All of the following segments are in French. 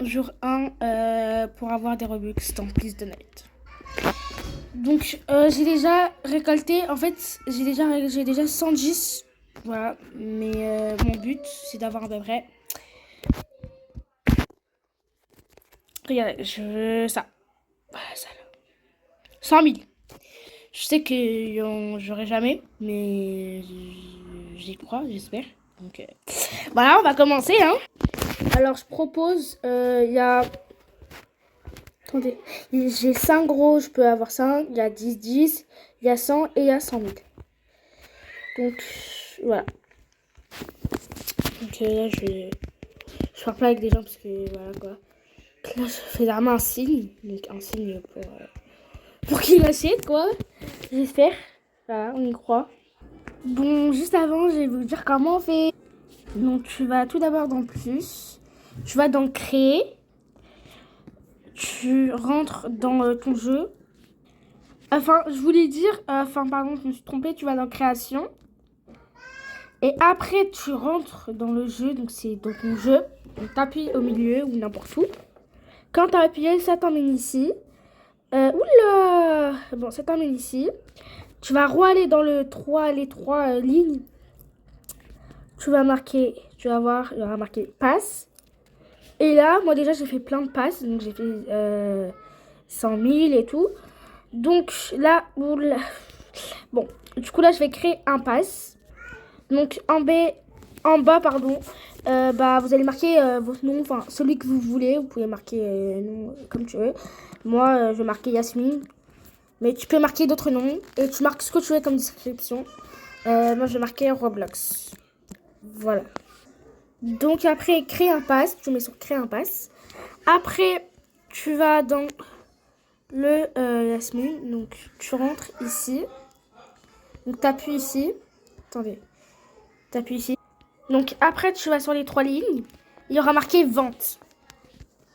jour 1 pour avoir des Robux dans Please Donate. Donc j'ai déjà récolté, en fait j'ai déjà 110, voilà, mais mon but c'est d'avoir à peu près, regardez, ça, voilà, ça là, 100 000. Je sais que j'aurai jamais, mais j'y crois, j'espère. Donc voilà, on va commencer, hein. Alors je propose, il y a, attendez, j'ai 5 gros, je peux avoir 5, il y a 10, il y a 100 et il y a 100 000. Donc voilà. Donc là je parle pas avec des gens parce que voilà quoi. Là je fais vraiment un signe, donc un signe pour qu'ils l'achètent quoi. J'espère. Voilà, on y croit. Bon, juste avant, je vais vous dire comment on fait. Donc tu vas tout d'abord dans plus, tu vas dans créer, tu rentres dans ton jeu. Enfin, je voulais dire, pardon, je me suis trompée, tu vas dans création. Et après, tu rentres dans le jeu, donc c'est dans ton jeu. Donc t'appuies au milieu ou n'importe où. Quand t'as appuyé, ça t'emmène ici. Oula! Bon, ça t'emmène ici. Tu vas aller dans les trois lignes. Tu vas marquer, tu vas voir, il y aura marqué passe. Et là, moi déjà, j'ai fait plein de passes. Donc j'ai fait 100 000 et tout. Donc là, oula. Bon, du coup là, je vais créer un pass. Donc en bas, pardon, vous allez marquer votre nom, enfin celui que vous voulez. Vous pouvez marquer nom comme tu veux. Moi, je vais marquer Yasmine. Mais tu peux marquer d'autres noms et tu marques ce que tu veux comme description. Moi, je vais marquer Roblox. Voilà. Donc après, créer un pass. Tu mets sur créer un pass. Après, tu vas dans le Yasmine. Donc tu rentres ici. Donc tu appuies ici. Attendez. Tu appuies ici. Donc après, tu vas sur les 3 lignes. Il y aura marqué vente.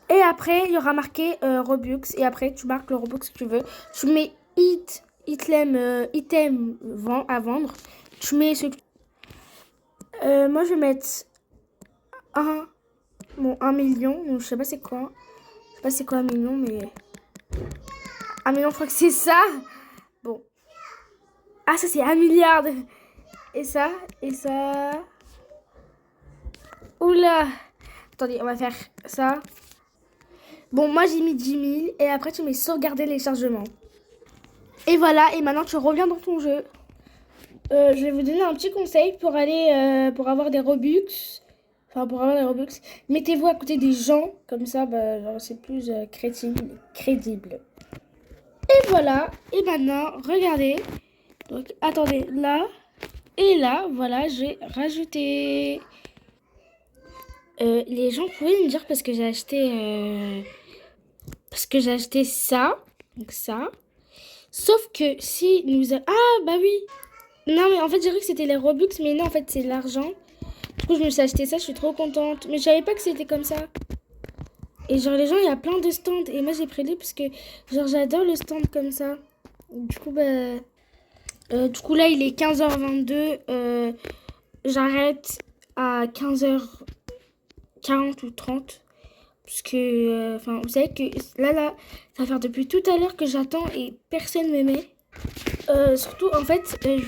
Et après, il y aura marqué Robux. Et après, tu marques le Robux que tu veux. Tu mets item à vendre. Tu mets ce que... moi, je vais mettre 1 million. Donc, je sais pas c'est quoi. Je sais pas c'est quoi 1 million, mais... 1 million, je crois que c'est ça. Bon. Ah, ça, c'est 1 milliard. Et ça, et ça... Oula. Attendez, on va faire ça. Bon, moi, j'ai mis 10 000. Et après, tu mets sauvegarder les chargements. Et voilà, et maintenant, tu reviens dans ton jeu. Je vais vous donner un petit conseil pour aller, pour avoir des Robux. Enfin, pour avoir des Robux. Mettez-vous à côté des gens. Comme ça, genre, c'est plus crédible. Et voilà. Et maintenant, regardez. Donc, attendez, là. Et là, voilà, j'ai rajouté. Les gens pouvaient me dire parce que j'ai acheté... parce que j'ai acheté ça. Donc ça. Sauf que si nous... Ah, bah oui. Non, mais en fait, j'ai cru que c'était les Robux. Mais non, en fait, c'est l'argent. Du coup, je me suis acheté ça. Je suis trop contente. Mais je savais pas que c'était comme ça. Et genre, les gens, il y a plein de stands. Et moi, j'ai pris lui parce que, genre, j'adore le stand comme ça. Du coup, là, il est 15h22. J'arrête à 15h40 ou 30. Parce que, enfin, vous savez que là, ça va faire depuis tout à l'heure que j'attends et personne ne me met. Surtout, en fait, des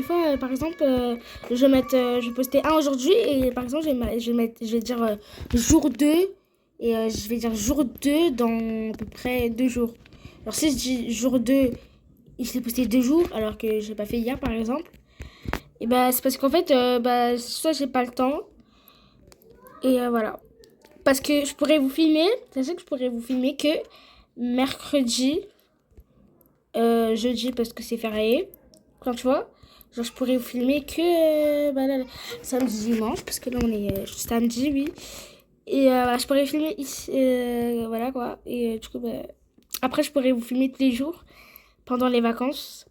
fois, par exemple, je vais poster un aujourd'hui et par exemple, je vais dire jour 2 et je vais dire jour 2 dans à peu près 2 jours. Alors, si je dis jour 2 et je l'ai posté 2 jours alors que je l'ai pas fait hier, par exemple, et c'est parce qu'en fait, soit j'ai pas le temps et voilà. Parce que je pourrais vous filmer, sachez que je pourrais vous filmer que mercredi, jeudi parce que c'est férié. Quand tu vois, genre je pourrais vous filmer que samedi, dimanche parce que là on est samedi, oui. Et voilà, je pourrais filmer ici, voilà quoi. Et du coup, après je pourrais vous filmer tous les jours pendant les vacances.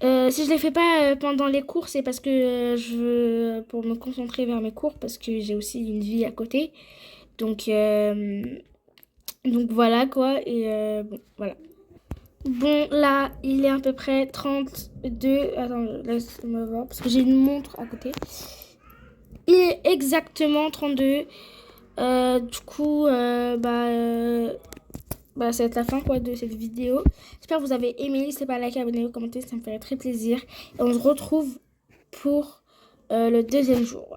Si je les fais pas pendant les cours, c'est parce que je veux pour me concentrer vers mes cours parce que j'ai aussi une vie à côté. Donc voilà quoi. Et bon, voilà. Bon, là, il est à peu près 32. Attends, laisse-moi voir, parce que j'ai une montre à côté. Il est exactement 32. Du coup, ça va être la fin quoi, de cette vidéo. J'espère que vous avez aimé. N'hésitez pas à liker, abonner, commenter, ça me ferait très plaisir. Et on se retrouve pour le deuxième jour.